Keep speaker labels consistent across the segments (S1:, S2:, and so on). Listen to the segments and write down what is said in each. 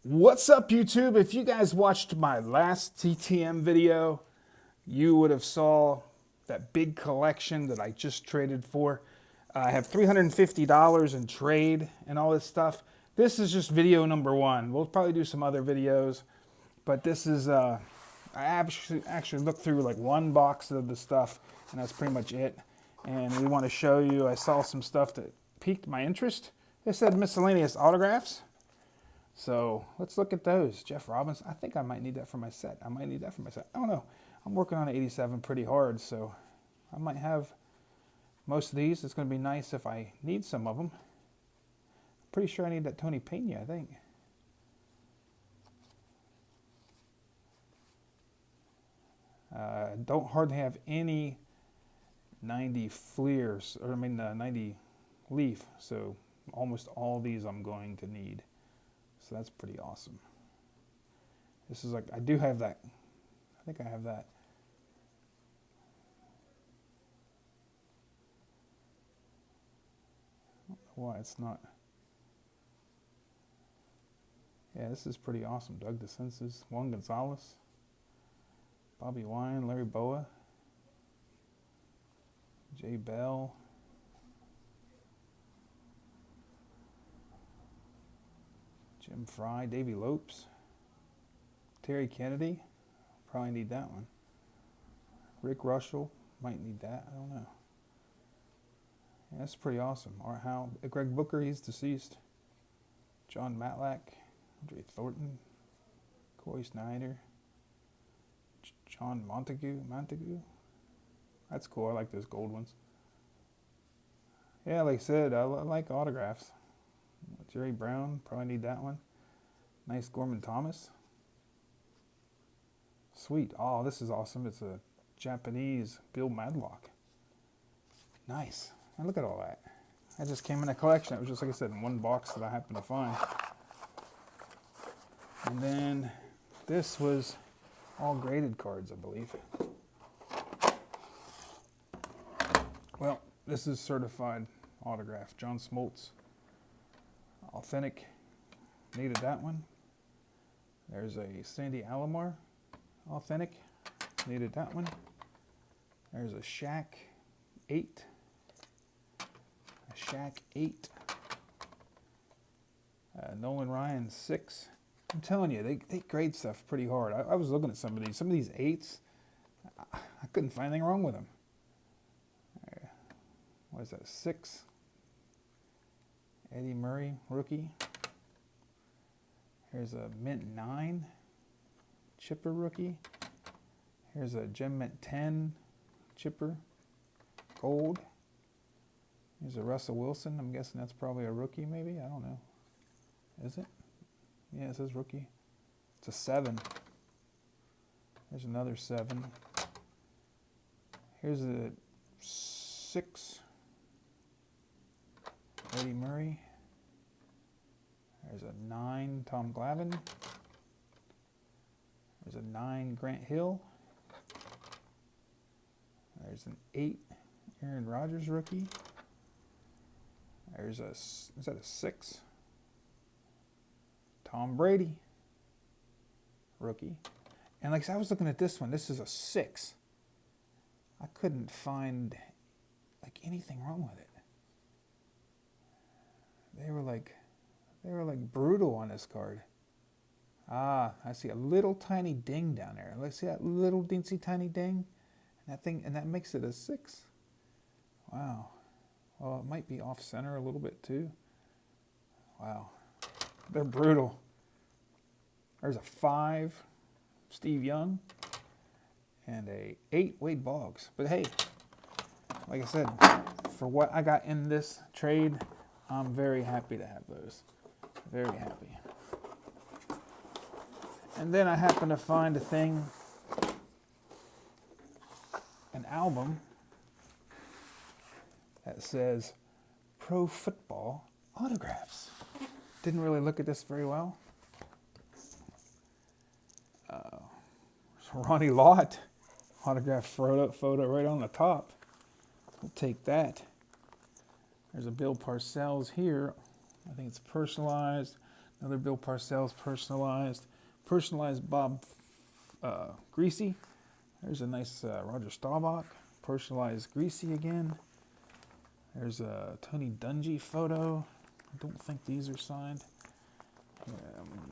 S1: What's up, YouTube? If you guys watched my last TTM video, you would have saw that big collection that I just traded for. I have $350 in trade and all this stuff. This is just video number one. We'll probably do some other videos, but this is, I actually looked through like one box of the stuff, and that's pretty much it. And we want to show you, I saw some stuff that piqued my interest. It said miscellaneous autographs. So let's look at those. Jeff Robinson. I think I might need that for my set. I don't know. I'm working on an 87 pretty hard, so I might have most of these. It's going to be nice if I need some of them. Pretty sure I need that Tony Pena, I think. Don't hardly have any 90 Fleers, or 90 Leaf, so almost all these I'm going to need. So that's pretty awesome. This is like, I do have that. I think I have that. I don't know why it's not. Yeah, this is pretty awesome. Doug DeCences, Juan Gonzalez, Bobby Wine, Larry Boa, Jay Bell, Jim Fry, Davey Lopes, Terry Kennedy, probably need that one. Rick Russell, might need that, I don't know. Yeah, that's pretty awesome. Art Howe, Greg Booker, he's deceased. John Matlack, Andre Thornton, Coy Snyder, John Montague. That's cool, I like those gold ones. Yeah, like I said, I like autographs. Jerry Brown, probably need that one. Nice Gorman Thomas. Sweet. Oh, this is awesome. It's a Japanese Bill Madlock. Nice. And look at all that. That just came in a collection. It was just, like I said, in one box that I happened to find. And then this was all graded cards, I believe. Well, this is certified autograph. John Smoltz. Authentic, needed that one. There's a Sandy Alomar, authentic, needed that one. There's a Shaq 8, Nolan Ryan 6. I'm telling you, they grade stuff pretty hard. I was looking at some of these 8s, I couldn't find anything wrong with them. What is that, 6? Eddie Murray, rookie. Here's a Mint 9, Chipper rookie. Here's a Gem Mint 10, Chipper, gold. Here's a Russell Wilson. I'm guessing that's probably a rookie, maybe. I don't know. Is it? Yeah, it says rookie. It's a 7. There's another 7. Here's a 6. Eddie Murray. There's a 9, Tom Glavine. There's a 9, Grant Hill. There's an 8, Aaron Rodgers rookie. There's a, is that a 6? Tom Brady rookie. And like I said, I was looking at this one. This is a 6. I couldn't find like anything wrong with it. They were like brutal on this card. Ah, I see a little tiny ding down there. Let's see that little dincy tiny ding, and that makes it a 6. Wow. Well, it might be off center a little bit too. Wow, they're brutal. There's a 5, Steve Young, and a 8, Wade Boggs. But hey, like I said, for what I got in this trade, I'm very happy to have those. Very happy. And then I happened to find a thing, an album that says Pro Football Autographs. Didn't really look at this very well. Ronnie Lott autograph photo right on the top. We'll take that. There's a Bill Parcells here. I think it's personalized. Another Bill Parcells personalized. Personalized Bob Greasy. There's a nice Roger Staubach. Personalized Greasy again. There's a Tony Dungy photo. I don't think these are signed.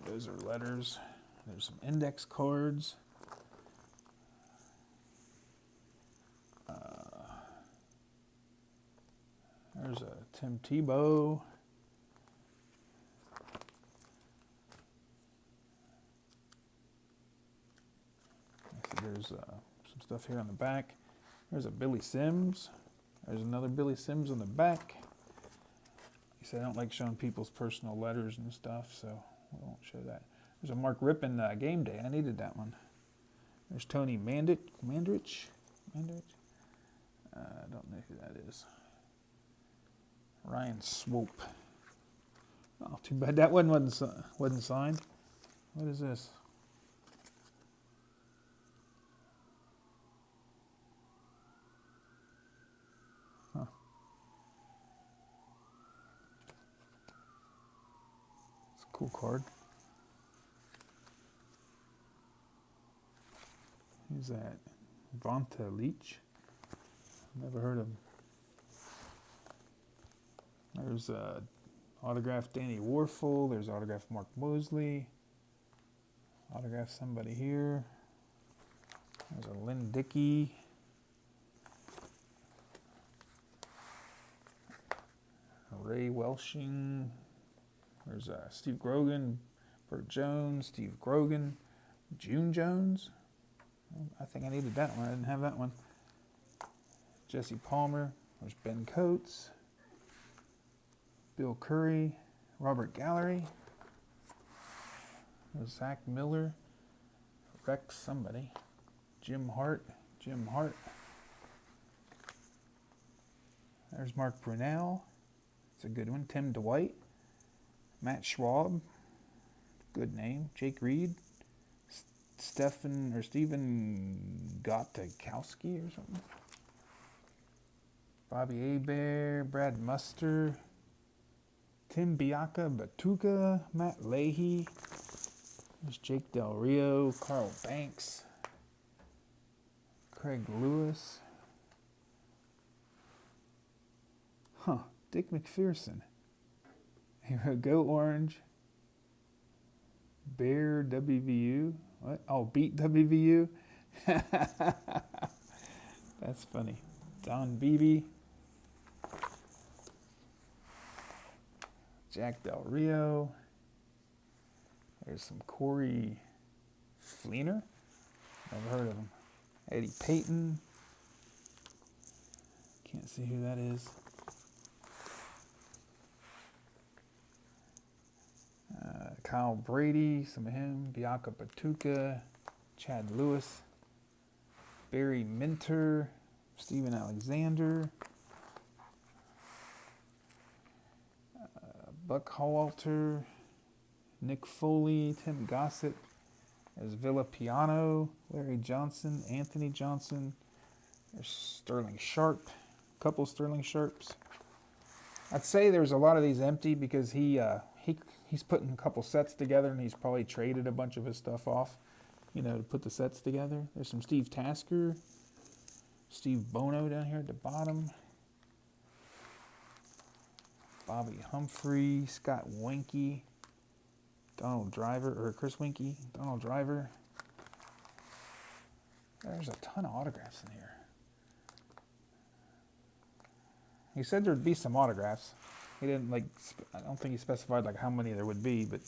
S1: Those are letters. There's some index cards. There's a Tim Tebow. There's some stuff here on the back. There's a Billy Sims. There's another Billy Sims on the back. He said I don't like showing people's personal letters and stuff, so I won't show that. There's a Mark Rippon Game Day. I needed that one. There's Tony Mandrich. I don't know who that is. Ryan Swope. Oh, too bad that one wasn't signed. What is this? Huh. It's a cool card. Who's that? Vonta Leach. Never heard of him. There's autographed Danny Warfel. There's autographed Mark Mosley. Autographed somebody here. There's a Lynn Dickey. Ray Welshing. There's Steve Grogan. Burt Jones. Steve Grogan. June Jones. I think I needed that one. I didn't have that one. Jesse Palmer. There's Ben Coates. Bill Curry, Robert Gallery, Zach Miller, Rex somebody, Jim Hart. There's Mark Brunell. It's a good one. Tim Dwight, Matt Schwab, good name. Jake Reed, Stephen Gottkowski or something. Bobby Hebert, Brad Muster. Tim Bianca, Batuka, Matt Leahy, there's Jake Del Rio, Carl Banks, Craig Lewis, Dick McPherson, Go Orange, Bear WVU, what? Oh, Beat WVU, that's funny, Don Beebe, Jack Del Rio. There's some Corey Fleener. Never heard of him. Eddie Payton. Can't see who that is. Kyle Brady, some of him. Bianca Batuka. Chad Lewis. Barry Minter. Steven Alexander. Buck Howalter, Nick Foley, Tim Gossett, there's Villa Piano, Larry Johnson, Anthony Johnson, there's Sterling Sharp, a couple Sterling Sharps. I'd say there's a lot of these empty because he's putting a couple sets together and he's probably traded a bunch of his stuff off, to put the sets together. There's some Steve Tasker, Steve Bono down here at the bottom. Bobby Humphrey, Scott Winky, Chris Winky, Donald Driver. There's a ton of autographs in here. He said there'd be some autographs. He didn't I don't think he specified how many there would be, but he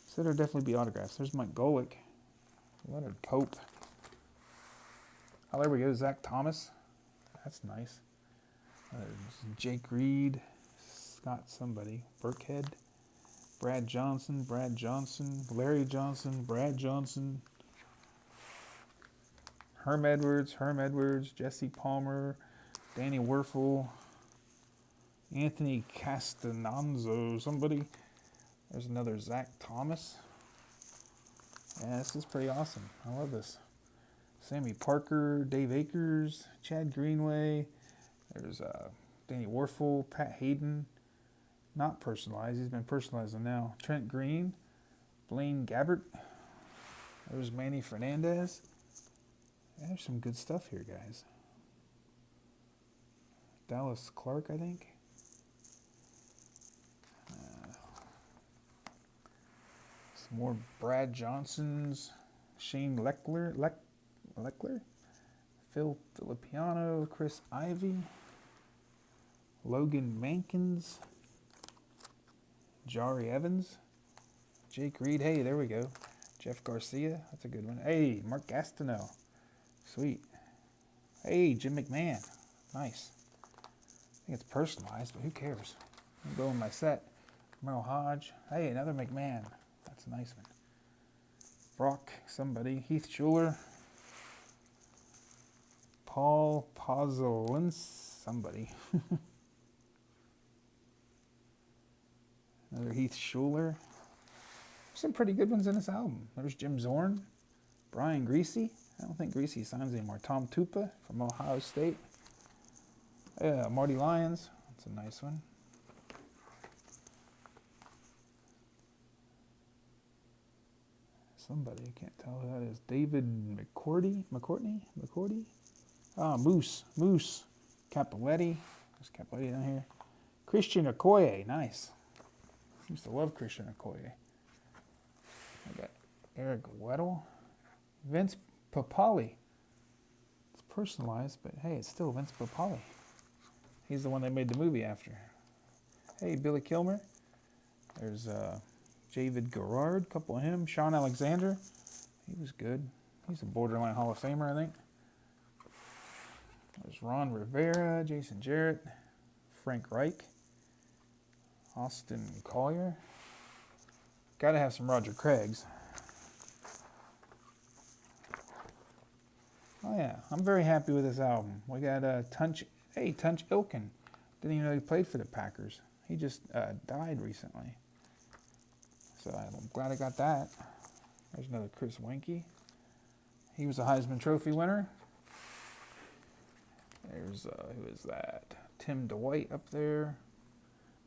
S1: said there'd definitely be autographs. There's Mike Golick, Leonard Pope. Oh, there we go, Zach Thomas. That's nice. There's Jake Reed. Scott somebody, Burkhead, Brad Johnson, Larry Johnson, Brad Johnson, Herm Edwards, Jesse Palmer, Danny Werfel, Anthony Castananzo, somebody. There's another Zach Thomas. Yeah, this is pretty awesome. I love this. Sammy Parker, Dave Akers, Chad Greenway. There's Danny Werfel, Pat Hayden, not personalized. He's been personalizing now. Trent Green, Blaine Gabbert. There's Manny Fernandez. Yeah, there's some good stuff here, guys. Dallas Clark, I think. Some more Brad Johnsons. Shane Leckler. Phil Filippiano. Chris Ivey. Logan Mankins. Jari Evans. Jake Reed. Hey, there we go. Jeff Garcia. That's a good one. Hey, Mark Gastineau. Sweet. Hey, Jim McMahon. Nice. I think it's personalized, but who cares? I'm going with my set. Merrill Hodge. Hey, another McMahon. That's a nice one. Brock, somebody. Heath Schuler. Paul Pozolins, somebody. Another Heath Schuler. Some pretty good ones in this album. There's Jim Zorn. Brian Greasy. I don't think Greasy signs anymore. Tom Tupa from Ohio State. Yeah, Marty Lyons. That's a nice one. Somebody, I can't tell who that is. David McCourty? Ah, Moose. Capoletti. There's Capoletti down here. Christian Okoye. Nice. Used to love Christian Okoye. I got Eric Weddle. Vince Papali. It's personalized, but hey, it's still Vince Papali. He's the one they made the movie after. Hey, Billy Kilmer. There's David Garrard, couple of him. Sean Alexander. He was good. He's a borderline Hall of Famer, I think. There's Ron Rivera, Jason Jarrett, Frank Reich, Austin Collier. Got to have some Roger Craigs. Oh yeah, I'm very happy with this album. We got Tunch Ilkin. Didn't even know he played for the Packers. He just died recently. So I'm glad I got that. There's another Chris Wenke. He was a Heisman Trophy winner. There's, who is that? Tim DeWitt up there.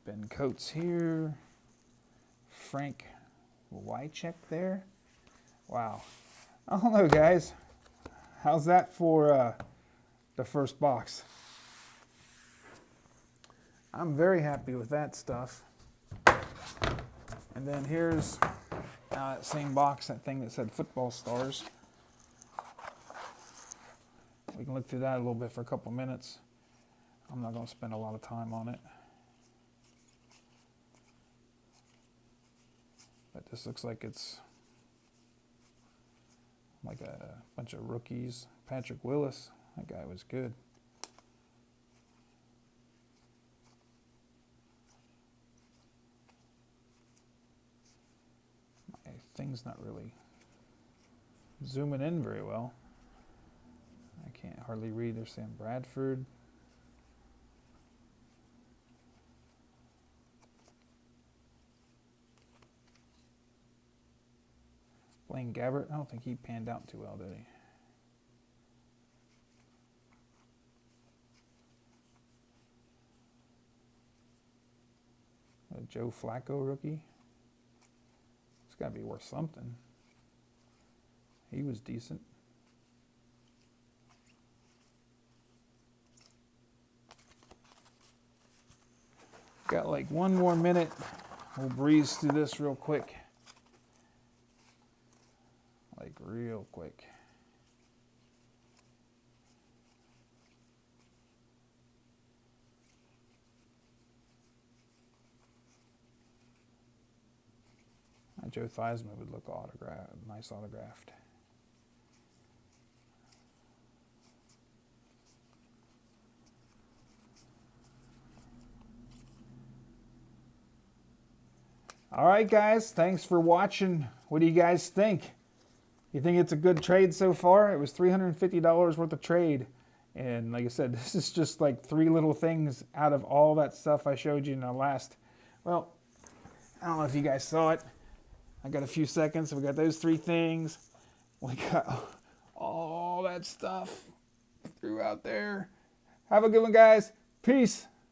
S1: Ben Coates here. Frank Wycheck there. Wow. I don't know, guys. How's that for the first box? I'm very happy with that stuff. And then here's that same box, that thing that said Football Stars. We can look through that a little bit for a couple minutes. I'm not going to spend a lot of time on it. But this looks like it's like a bunch of rookies. Patrick Willis, that guy was good. My thing's not really zooming in very well. I can't hardly read. There's Sam Bradford. Blaine Gabbert. I don't think he panned out too well, did he? A Joe Flacco rookie. It's got to be worth something. He was decent. Got like one more minute. We'll breeze through this real quick. Like real quick. Joe Theismann would look nice autographed. All right, guys, thanks for watching. What do you guys think? You think it's a good trade so far? It was $350 worth of trade. And like I said, this is just like 3 little things out of all that stuff I showed you in the last, well, I don't know if you guys saw it. I got a few seconds. So we got those 3 things. We got all that stuff throughout there. Have a good one, guys. Peace.